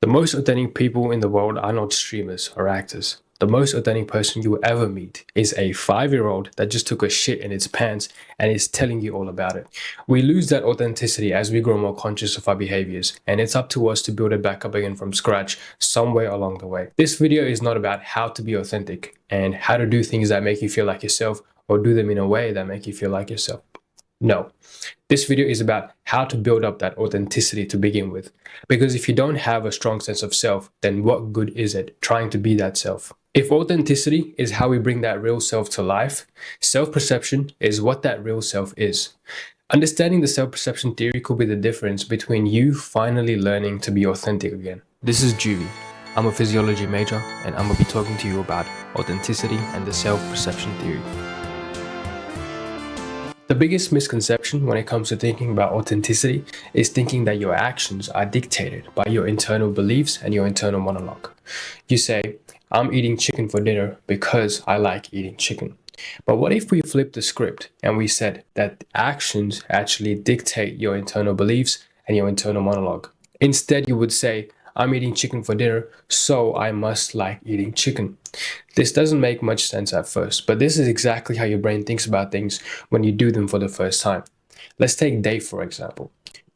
The most authentic people in the world are not streamers or actors. The most authentic person you will ever meet is a 5-year-old that just took a shit in its pants and is telling you all about it. We lose that authenticity as we grow more conscious of our behaviors, and it's up to us to build it back up again from scratch somewhere along the way. This video is not about how to be authentic and how to do things that make you feel like yourself or do them in a way that make you feel like yourself. No, this video is about how to build up that authenticity to begin with. Because if you don't have a strong sense of self, then what good is it trying to be that self? If authenticity is how we bring that real self to life, self-perception is what that real self is. Understanding the self-perception theory could be the difference between you finally learning to be authentic again. This is Juvie. I'm a physiology major, and I'm going to be talking to you about authenticity and the self-perception theory. The biggest misconception when it comes to thinking about authenticity is thinking that your actions are dictated by your internal beliefs and your internal monologue. You say, I'm eating chicken for dinner because I like eating chicken. But what if we flip the script and we said that actions actually dictate your internal beliefs and your internal monologue? Instead, you would say, I'm eating chicken for dinner, so I must like eating chicken. This doesn't make much sense at first, but this is exactly how your brain thinks about things when you do them for the first time. Let's take Dave, for example.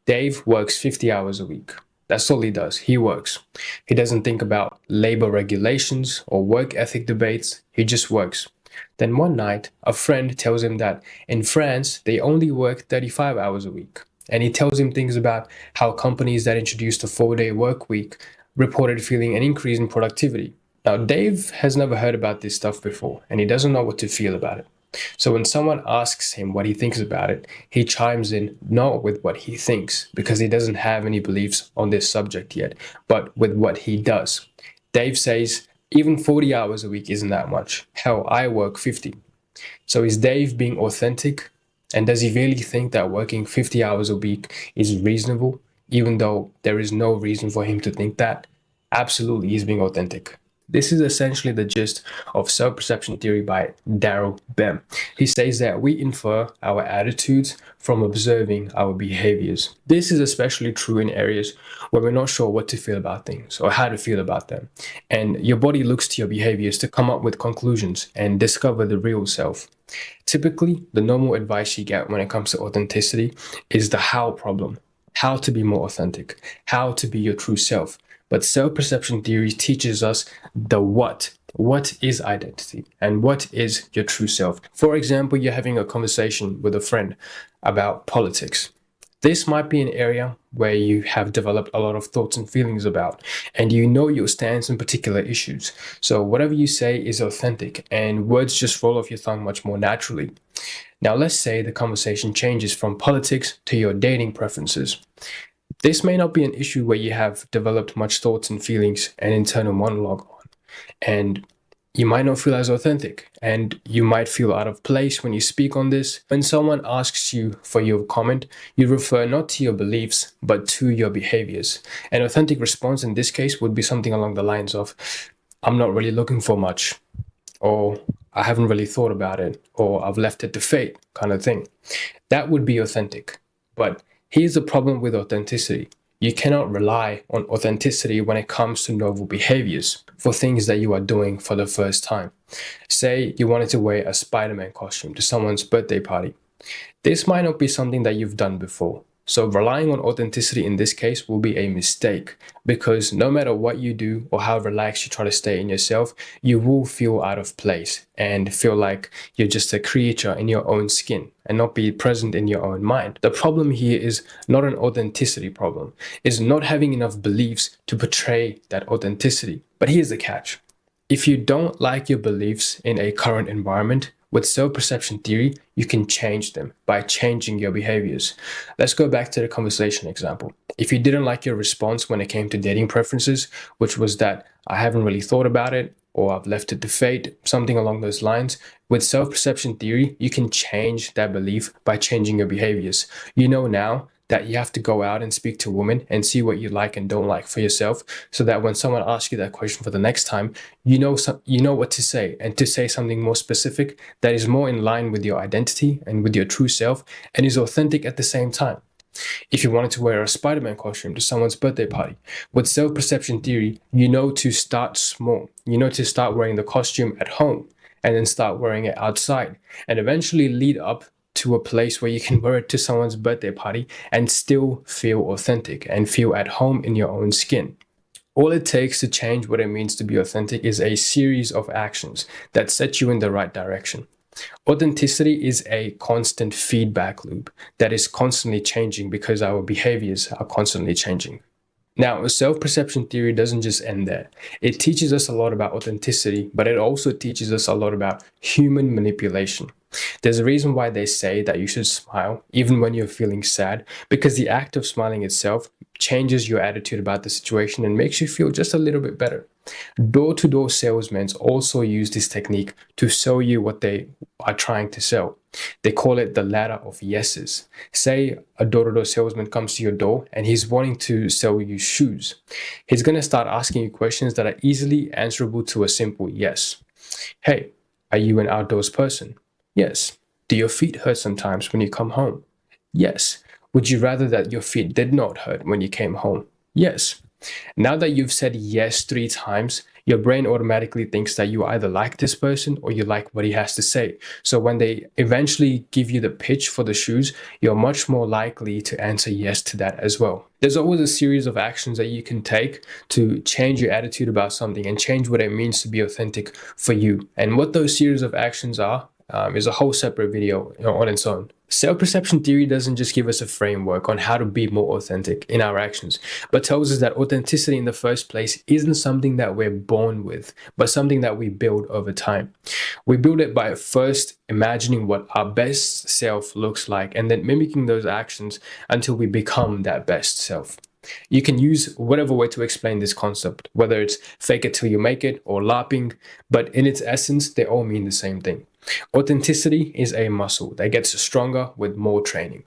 Dave works 50 hours a week. That's all he does. He works. He doesn't think about labor regulations or work ethic debates. He just works. Then one night, a friend tells him that in France, they only work 35 hours a week. And he tells him things about how companies that introduced a 4-day work week reported feeling an increase in productivity. Now, Dave has never heard about this stuff before, and he doesn't know what to feel about it. So when someone asks him what he thinks about it, he chimes in not with what he thinks, because he doesn't have any beliefs on this subject yet, but with what he does. Dave says, even 40 hours a week isn't that much. Hell, I work 50. So is Dave being authentic? And does he really think that working 50 hours a week is reasonable, even though there is no reason for him to think that? Absolutely, he's being authentic. This is essentially the gist of self-perception theory by Daryl Bem. He says that we infer our attitudes from observing our behaviors. This is especially true in areas where we're not sure what to feel about things or how to feel about them. And your body looks to your behaviors to come up with conclusions and discover the real self. Typically, the normal advice you get when it comes to authenticity is the how problem. How to be more authentic, how to be your true self. But self-perception theory teaches us the what. What is identity and what is your true self? For example, you're having a conversation with a friend about politics. This might be an area where you have developed a lot of thoughts and feelings about, and you know your stance on particular issues. So whatever you say is authentic, and words just roll off your tongue much more naturally. Now, let's say the conversation changes from politics to your dating preferences. This may not be an issue where you have developed much thoughts and feelings and internal monologue on, and you might not feel as authentic, and you might feel out of place when you speak on this. When someone asks you for your comment, you refer not to your beliefs, but to your behaviors. An authentic response in this case would be something along the lines of, I'm not really looking for much, or I haven't really thought about it, or I've left it to fate, kind of thing. That would be authentic. But here's the problem with authenticity. You cannot rely on authenticity when it comes to novel behaviors for things that you are doing for the first time. Say you wanted to wear a Spider-Man costume to someone's birthday party. This might not be something that you've done before. So relying on authenticity in this case will be a mistake, because no matter what you do or how relaxed you try to stay in yourself, you will feel out of place and feel like you're just a creature in your own skin and not be present in your own mind. The problem here is not an authenticity problem. It's not having enough beliefs to portray that authenticity. But here's the catch. If you don't like your beliefs in a current environment, with self-perception theory, you can change them by changing your behaviors. Let's go back to the conversation example. If you didn't like your response when it came to dating preferences, which was that I haven't really thought about it, or I've left it to fate, something along those lines, with self-perception theory, you can change that belief by changing your behaviors. You know now that you have to go out and speak to women and see what you like and don't like for yourself, so that when someone asks you that question for the next time, you know what to say, and to say something more specific that is more in line with your identity and with your true self and is authentic at the same time. If you wanted to wear a Spider-Man costume to someone's birthday party, with self-perception theory, you know to start small. You know to start wearing the costume at home and then start wearing it outside and eventually lead up to a place where you can wear it to someone's birthday party and still feel authentic and feel at home in your own skin. All it takes to change what it means to be authentic is a series of actions that set you in the right direction. Authenticity is a constant feedback loop that is constantly changing because our behaviors are constantly changing. Now, self-perception theory doesn't just end there. It teaches us a lot about authenticity, but it also teaches us a lot about human manipulation. There's a reason why they say that you should smile even when you're feeling sad, because the act of smiling itself changes your attitude about the situation and makes you feel just a little bit better. Door-to-door salesmen also use this technique to sell you what they are trying to sell. They call it the ladder of yeses. Say a door-to-door salesman comes to your door and he's wanting to sell you shoes. He's going to start asking you questions that are easily answerable to a simple yes. Hey, are you an outdoors person? Yes. Do your feet hurt sometimes when you come home? Yes. Would you rather that your feet did not hurt when you came home? Yes. Now that you've said yes 3 times, your brain automatically thinks that you either like this person or you like what he has to say. So when they eventually give you the pitch for the shoes, you're much more likely to answer yes to that as well. There's always a series of actions that you can take to change your attitude about something and change what it means to be authentic for you. And what those series of actions are is a whole separate video on its own. Self-perception theory doesn't just give us a framework on how to be more authentic in our actions, but tells us that authenticity in the first place isn't something that we're born with, but something that we build over time. We build it by first imagining what our best self looks like and then mimicking those actions until we become that best self. You can use whatever way to explain this concept, whether it's fake it till you make it or LARPing, but in its essence, they all mean the same thing. Authenticity is a muscle that gets stronger with more training.